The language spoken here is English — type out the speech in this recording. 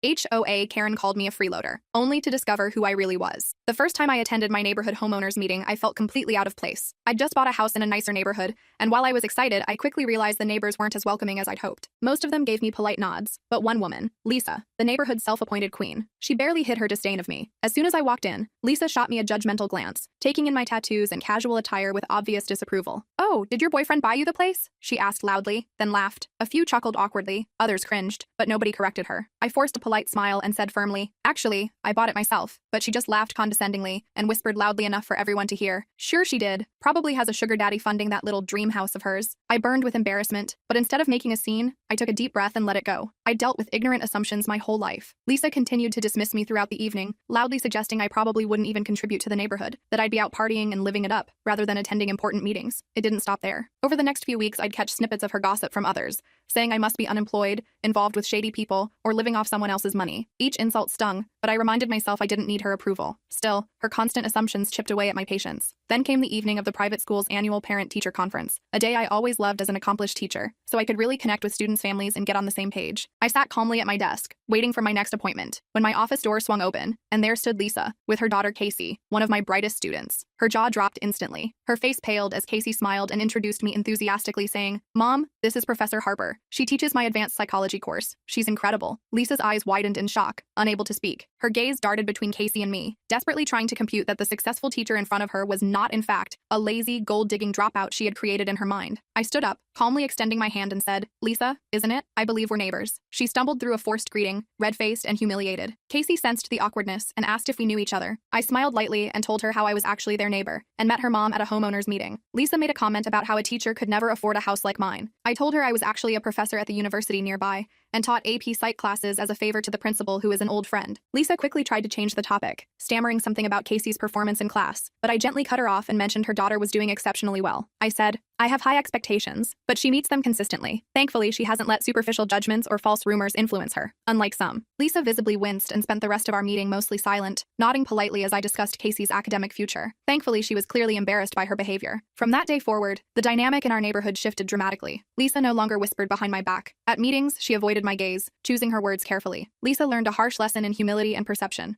HOA, Karen called me a freeloader, only to discover who I really was. The first time I attended my neighborhood homeowners meeting, I felt completely out of place. I'd just bought a house in a nicer neighborhood, and while I was excited, I quickly realized the neighbors weren't as welcoming as I'd hoped. Most of them gave me polite nods, but one woman, Lisa, the neighborhood's self-appointed queen, she barely hid her disdain of me. As soon as I walked in, Lisa shot me a judgmental glance, taking in my tattoos and casual attire with obvious disapproval. "Oh, did your boyfriend buy you the place?" she asked loudly, then laughed. A few chuckled awkwardly, others cringed, but nobody corrected her. I forced a polite smile and said firmly, "Actually, I bought it myself," but she just laughed condescendingly and whispered loudly enough for everyone to hear. "Sure she did. Probably has a sugar daddy funding that little dream house of hers." I burned with embarrassment, but instead of making a scene, I took a deep breath and let it go. I dealt with ignorant assumptions my whole life. Lisa continued to dismiss me throughout the evening, loudly suggesting I probably wouldn't even contribute to the neighborhood, that I'd be out partying and living it up, rather than attending important meetings. It didn't stop there. Over the next few weeks, I'd catch snippets of her gossip from others, saying I must be unemployed, involved with shady people, or living off someone else's money. Each insult stung, but I reminded myself I didn't need her approval. Still, her constant assumptions chipped away at my patience. Then came the evening of the private school's annual parent-teacher conference, a day I always loved as an accomplished teacher, so I could really connect with students' families and get on the same page. I sat calmly at my desk, waiting for my next appointment, when my office door swung open, and there stood Lisa, with her daughter Casey, one of my brightest students. Her jaw dropped instantly. Her face paled as Casey smiled and introduced me enthusiastically, saying, "Mom, this is Professor Harper. She teaches my advanced psychology course. She's incredible." Lisa's eyes widened in shock, unable to speak. Her gaze darted between Casey and me, desperately trying to compute that the successful teacher in front of her was not, in fact, a lazy, gold-digging dropout she had created in her mind. I stood up, calmly extending my hand and said, "Lisa, isn't it? I believe we're neighbors." She stumbled through a forced greeting, red-faced and humiliated. Casey sensed the awkwardness and asked if we knew each other. I smiled lightly and told her how I was actually their neighbor, and met her mom at a homeowners meeting. Lisa made a comment about how a teacher could never afford a house like mine. I told her I was actually a professor at the university nearby, and taught AP Psych classes as a favor to the principal, who is an old friend. Lisa quickly tried to change the topic, stammering something about Casey's performance in class, but I gently cut her off and mentioned her daughter was doing exceptionally well. I said, "I have high expectations, but she meets them consistently. Thankfully, she hasn't let superficial judgments or false rumors influence her, unlike some." Lisa visibly winced and spent the rest of our meeting mostly silent, nodding politely as I discussed Casey's academic future. Thankfully, she was clearly embarrassed by her behavior. From that day forward, the dynamic in our neighborhood shifted dramatically. Lisa no longer whispered behind my back. At meetings, she avoided my gaze, choosing her words carefully. Lisa learned a harsh lesson in humility and perception.